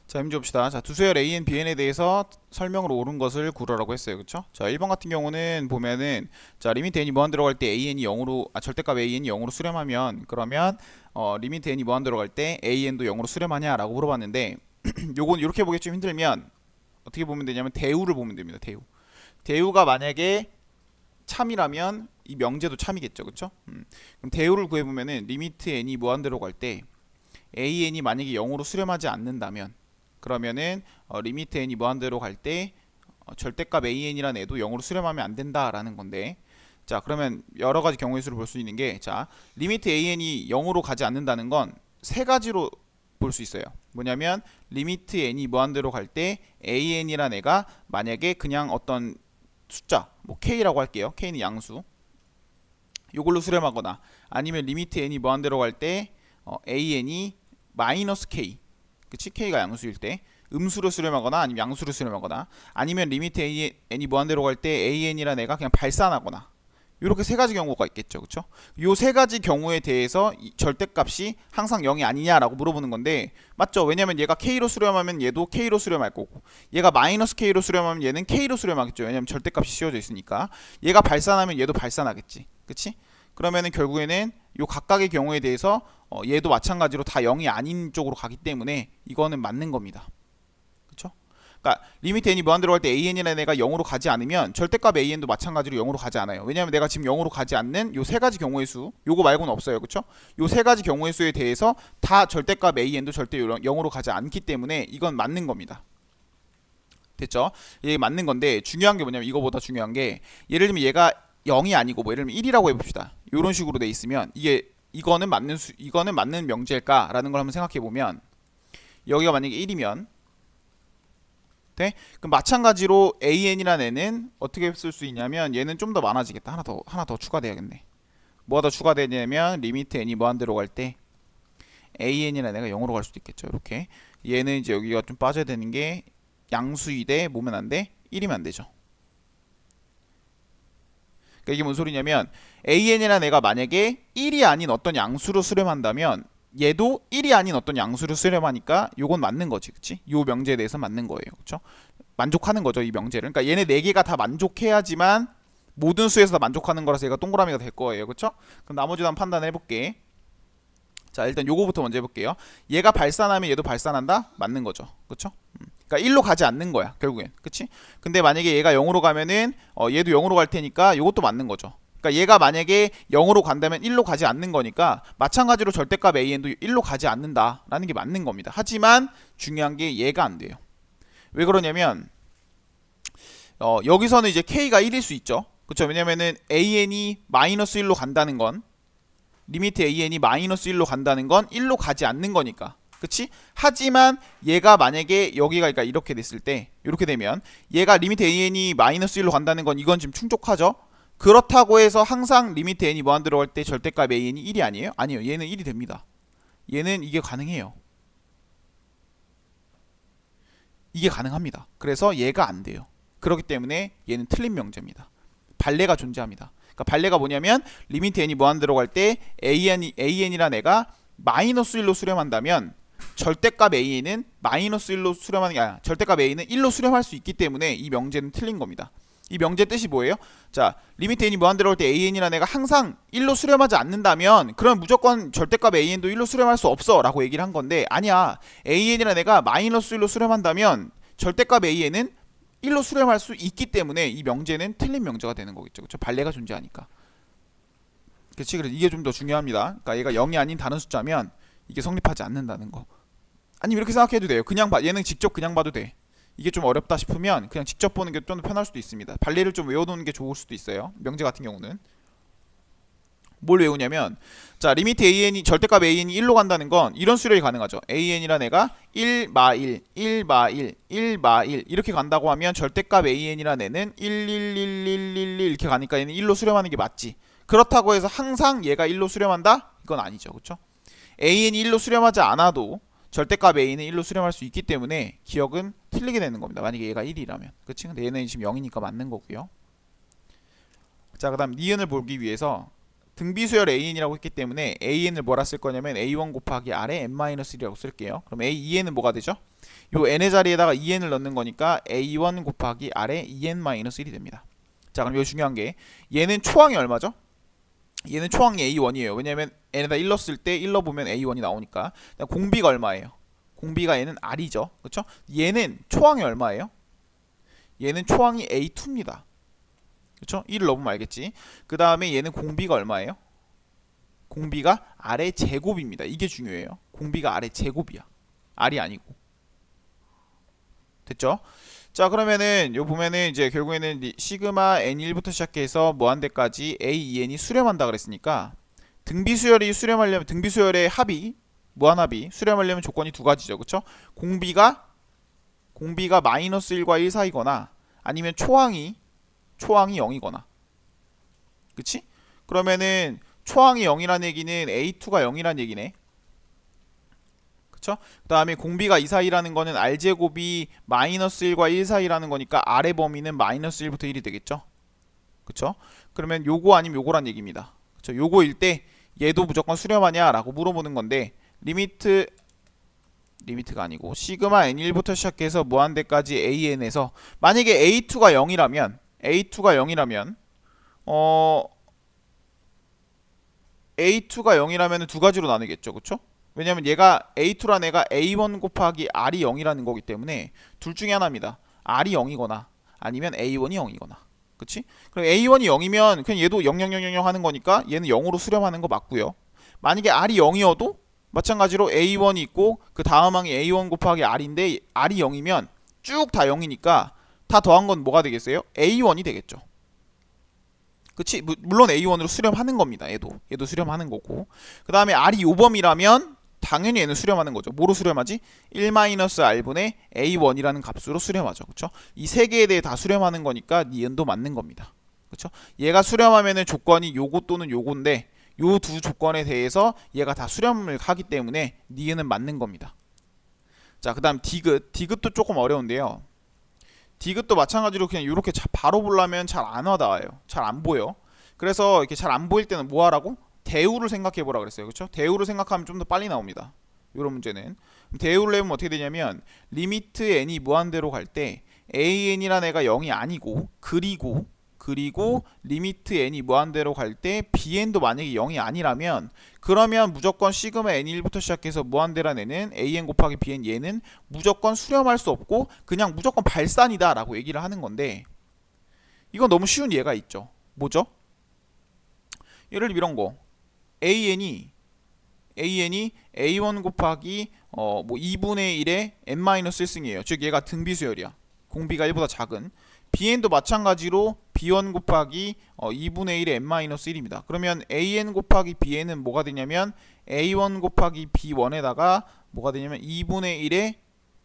자, 문제 봅시다. 자, 두 수열 AN, BN에 대해서 설명으로 옳은 것을 구하라고 했어요. 그쵸? 자, 1번 같은 경우는 보면은 자, 리미트 n이 무한 들어갈 때 AN이 0으로 절대값 AN이 0으로 수렴하면 그러면 리미트 n이 무한 들어갈 때 AN도 0으로 수렴하냐라고 물어봤는데 요건 이렇게 보기 좀 힘들면 어떻게 보면 되냐면 대우를 보면 됩니다. 대우. 대우가 만약에 참이라면 이 명제도 참이겠죠. 그쵸? 그럼 대우를 구해 보면은 리미트 n이 무한 들어갈 때 AN이 만약에 0으로 수렴하지 않는다면 그러면은 리미트 n이 무한대로 갈 때 절대값 an이란 애도 0으로 수렴하면 안 된다라는 건데, 자 그러면 여러 가지 경우의 수를 볼 수 있는 게, 자 리미트 an이 0으로 가지 않는다는 건 세 가지로 볼 수 있어요. 뭐냐면 리미트 n이 무한대로 갈 때 an이란 애가 만약에 그냥 어떤 숫자 뭐 k라고 할게요. k는 양수 요걸로 수렴하거나, 아니면 리미트 n이 무한대로 갈 때 an이 마이너스 k, 그치? k가 양수일 때 음수로 수렴하거나 아니면 양수로 수렴하거나, 아니면 리미트 n이 무한대로 갈 때 an이라는 애가 그냥 발산하거나, 이렇게 세 가지 경우가 있겠죠. 그쵸? 요 세 가지 경우에 대해서 이 절대값이 항상 0이 아니냐라고 물어보는 건데, 맞죠? 왜냐면 얘가 k로 수렴하면 얘도 k로 수렴할 거고, 얘가 마이너스 k로 수렴하면 얘는 k로 수렴하겠죠. 왜냐면 절대값이 씌워져 있으니까. 얘가 발산하면 얘도 발산하겠지. 그치? 그러면은 결국에는 요 각각의 경우에 대해서 얘도 마찬가지로 다 0이 아닌 쪽으로 가기 때문에 이거는 맞는 겁니다. 그쵸? 그러니까 리미트 n이 무한대로 갈 때 an이라는 애가 0으로 가지 않으면 절대값 an도 마찬가지로 0으로 가지 않아요. 왜냐하면 내가 지금 0으로 가지 않는 요 세 가지 경우의 수, 요거 말고는 없어요. 그쵸? 요 세 가지 경우의 수에 대해서 다 절대값 an도 절대 0으로 가지 않기 때문에 이건 맞는 겁니다. 됐죠? 이게 맞는 건데, 중요한 게 뭐냐면, 이거보다 중요한 게, 예를 들면 얘가 0이 아니고 뭐 예를 들면 1이라고 해봅시다. 이런 식으로 돼 있으면 이거는 맞는 명제일까라는 걸 한번 생각해 보면, 여기가 만약에 1이면 돼? 그럼 마찬가지로 an이라는 애는 어떻게 쓸 수 있냐면, 얘는 좀 더 많아지겠다. 하나 더 추가돼야겠네. 뭐가 더 추가되냐면 리미트 n이 무한대로 갈 때 an이라는 애가 0으로 갈 수도 있겠죠. 이렇게 얘는 이제 여기가 좀 빠져야 되는 게, 양수이대 뭐면 안 돼? 1이면 안 되죠. 그러니까 이게 뭔 소리냐면, an이라는 애가 만약에 1이 아닌 어떤 양수로 수렴한다면 얘도 1이 아닌 어떤 양수로 수렴하니까 요건 맞는 거지. 그치? 요 명제에 대해서 맞는 거예요. 그쵸? 만족하는 거죠, 이 명제를. 그러니까 얘네 4개가 다 만족해야지만 모든 수에서 다 만족하는 거라서 얘가 동그라미가 될 거예요. 그쵸? 그럼 나머지도 한번 판단해 볼게. 자, 일단 요거부터 먼저 해볼게요. 얘가 발산하면 얘도 발산한다? 맞는 거죠. 그쵸? 그러니까 1로 가지 않는 거야, 결국엔. 그치? 근데 만약에 얘가 0으로 가면은 얘도 0으로 갈 테니까 요것도 맞는 거죠. 그러니까 얘가 만약에 0으로 간다면 1로 가지 않는 거니까 마찬가지로 절대값 an도 1로 가지 않는다라는 게 맞는 겁니다. 하지만 중요한 게 얘가 안 돼요. 왜 그러냐면 여기서는 이제 k가 1일 수 있죠. 그쵸? 왜냐면은 an이 마이너스 1로 간다는 건, 리미트 an이 마이너스 1로 간다는 건 1로 가지 않는 거니까. 그치? 하지만 얘가 만약에 여기가 그러니까 이렇게 됐을 때, 이렇게 되면 얘가 리미트 an이 마이너스 1로 간다는 건 이건 지금 충족하죠? 그렇다고 해서 항상 리미트 n이 무한 들어갈 때 절대값 an이 1이 아니에요? 아니요. 얘는 1이 됩니다. 얘는 이게 가능해요. 이게 가능합니다. 그래서 얘가 안 돼요. 그렇기 때문에 얘는 틀린 명제입니다. 발레가 존재합니다. 그러니까 발레가 뭐냐면, 리미트 n이 무한 들어갈 때 an이란 애가 마이너스 1로 수렴한다면 절대값 a는 마이너스 1로 수렴하는 게 아니라 절대값 a는 1로 수렴할 수 있기 때문에 이 명제는 틀린 겁니다. 이 명제 뜻이 뭐예요? 자, 리미트 n이 무한 들어갈 때 an이라는 애가 항상 1로 수렴하지 않는다면 그럼 무조건 절대값 an도 1로 수렴할 수 없어 라고 얘기를 한 건데, 아니야. an이라는 애가 마이너스 1로 수렴한다면 절대값 an은 1로 수렴할 수 있기 때문에 이 명제는 틀린 명제가 되는 거겠죠. 그렇죠? 발레가 존재하니까. 그렇지? 그래서 이게 좀 더 중요합니다. 그러니까 얘가 0이 아닌 다른 숫자면 이게 성립하지 않는다는 거. 아니면 이렇게 생각해도 돼요. 얘는 직접 그냥 봐도 돼. 이게 좀 어렵다 싶으면 그냥 직접 보는 게 좀 더 편할 수도 있습니다. 발레를 좀 외워놓는 게 좋을 수도 있어요. 명제 같은 경우는 뭘 외우냐면, 자 리미트 an이 절대값 an이 1로 간다는 건 이런 수열이 가능하죠. an이란 애가 1 마 1, 1 마 1, 1 마 1 이렇게 간다고 하면 절대값 an이란 애는 1, 1, 1, 1, 1 이렇게 가니까 얘는 1로 수렴하는 게 맞지. 그렇다고 해서 항상 얘가 1로 수렴한다? 이건 아니죠. 그쵸? an이 1로 수렴하지 않아도 절대값 a는 1로 수렴할 수 있기 때문에 기억은 틀리게 되는 겁니다. 만약에 얘가 1이라면. 그치? 근데 얘는 지금 0이니까 맞는 거고요. 자, 그 다음 니은을 보기 위해서 등비수열 AN이라고 했기 때문에 AN을 뭐라 쓸 거냐면 A1 곱하기 R에 N-1이라고 쓸게요. 그럼 EN은 뭐가 되죠? 요 N의 자리에다가 EN을 넣는 거니까 A1 곱하기 R에 EN-1이 됩니다. 자, 그럼 요 중요한 게 얘는 초항이 얼마죠? 얘는 초항이 A1이에요. 왜냐면 N에다 1 넣었을 때 1 넣어보면 A1이 나오니까. 공비가 얼마예요? 공비가 얘는 R이죠. 그쵸? 얘는 초항이 얼마예요? 얘는 초항이 A2입니다. 그쵸? 1을 넣으면 알겠지. 그 다음에 얘는 공비가 얼마예요? 공비가 R의 제곱입니다. 이게 중요해요. 공비가 R의 제곱이야. R이 아니고. 됐죠? 자, 그러면은 요 보면은 이제 결국에는 시그마 N1부터 시작해서 무한대까지 AEN이 수렴한다 그랬으니까 등비수열이 수렴하려면 등비수열의 합이 무한합이 수렴하려면 조건이 두 가지죠. 그쵸? 공비가 마이너스 1과 1 사이거나 아니면 초항이 0이거나. 그치? 그러면은 초항이 0이라는 얘기는 A2가 0이라는 얘기네. 그쵸? 그 다음에 공비가 이 사이라는 거는 R제곱이 마이너스 1과 1 사이라는 거니까 R의 범위는 마이너스 1부터 1이 되겠죠? 그쵸? 그러면 요거 아니면 요거란 얘기입니다. 그쵸? 요거일 때 얘도 무조건 수렴하냐 라고 물어보는 건데 리미트가 아니고 시그마 N1부터 시작해서 무한대까지 AN에서 만약에 A2가 0이라면 A2가 0이라면 두 가지로 나누겠죠. 그쵸? 왜냐면 얘가 A2란 애가 A1 곱하기 R이 0이라는 거기 때문에 둘 중에 하나입니다. R이 0이거나 아니면 A1이 0이거나. 그치? 그럼 A1이 0이면 그냥 얘도 00000 하는 거니까 얘는 0으로 수렴하는 거 맞고요. 만약에 R이 0이어도 마찬가지로 A1이 있고 그 다음 항이 A1 곱하기 R인데 R이 0이면 쭉 다 0이니까 다 더한 건 뭐가 되겠어요? A1이 되겠죠. 그치? 물론 A1으로 수렴하는 겁니다. 얘도 수렴하는 거고. 그 다음에 R이 요범이라면 당연히 얘는 수렴하는 거죠. 뭐로 수렴하지? 1-R분의 A1이라는 값으로 수렴하죠. 그쵸? 이 세 개에 대해 다 수렴하는 거니까 니은도 맞는 겁니다. 그쵸? 얘가 수렴하면은 조건이 요거 또는 요건데 요 두 조건에 대해서 얘가 다 수렴을 하기 때문에 니은은 맞는 겁니다. 자, 그 다음 디귿도 조금 어려운데요. 디귿도 마찬가지로 그냥 이렇게 바로 보려면 잘 안 와닿아요. 잘 안 보여. 그래서 이렇게 잘 안 보일 때는 뭐 하라고? 대우를 생각해 보라 그랬어요. 그렇죠? 대우를 생각하면 좀 더 빨리 나옵니다. 이런 문제는. 대우를 내면 어떻게 되냐면 리미트 n이 무한대로 갈 때 an이라는 애가 0이 아니고 그리고 리미트 n이 무한대로 갈 때 bn도 만약에 0이 아니라면 그러면 무조건 시그마 n1부터 시작해서 무한대란 애는 an 곱하기 bn 얘는 무조건 수렴할 수 없고 그냥 무조건 발산이다 라고 얘기를 하는 건데 이건 너무 쉬운 예가 있죠. 뭐죠? 예를 들어 이런 거 an이 a1 곱하기 뭐 2분의 1의 n-1승이에요. 즉 얘가 등비수열이야. 공비가 1보다 작은. bn도 마찬가지로 b1 곱하기 2분의 1의 n-1입니다. 그러면 an 곱하기 bn은 뭐가 되냐면 a1 곱하기 b1에다가 뭐가 되냐면 2분의 1의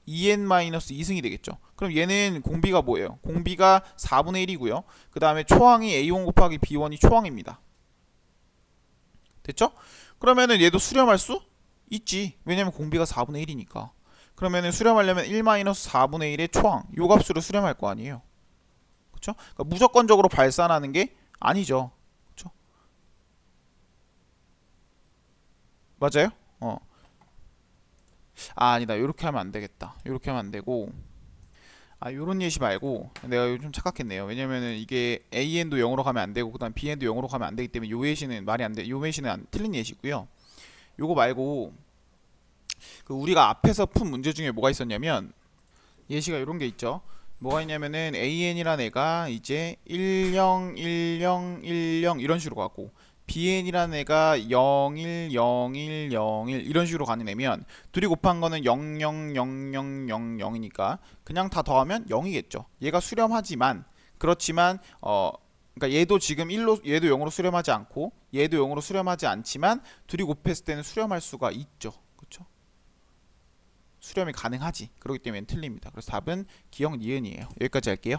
2n-2승이 되겠죠. 그럼 얘는 공비가 뭐예요? 공비가 4분의 1이고요. 그 다음에 초항이 a1 곱하기 b1이 초항입니다. 됐죠? 그러면은 얘도 수렴할 수 있지. 왜냐면 공비가 4분의 1이니까. 그러면은 수렴하려면 1-4분의 1의 초항 요 값으로 수렴할 거 아니에요. 그쵸? 그러니까 무조건적으로 발산하는 게 아니죠. 그쵸? 맞아요? 아니다. 요렇게 하면 안 되겠다. 요렇게 하면 안 되고 요런 예시 말고 내가 좀 착각했네요. 왜냐면은 이게 AN도 0으로 가면 안 되고 그다음 BN도 0으로 가면 안 되기 때문에 요 예시는 말이 안 돼. 요 예시는 틀린 예시고요. 요거 말고 그 우리가 앞에서 푼 문제 중에 뭐가 있었냐면 예시가 요런 게 있죠. 뭐가 있냐면은 AN이라는 애가 이제 10, 10, 10 이런 식으로 가고 BN이라는 애가 01, 01, 01 이런 식으로 가는 애면 둘이 곱한 거는 00, 00, 00, 0이니까 그냥 다 더하면 0이겠죠. 얘가 수렴하지만 그렇지만 그러니까 얘도 지금 1로 얘도 0으로 수렴하지 않고 얘도 0으로 수렴하지 않지만 둘이 곱했을 때는 수렴할 수가 있죠. 그렇죠? 수렴이 가능하지. 그렇기 때문에 틀립니다. 그래서 답은 기억 니은이에요. 여기까지 할게요.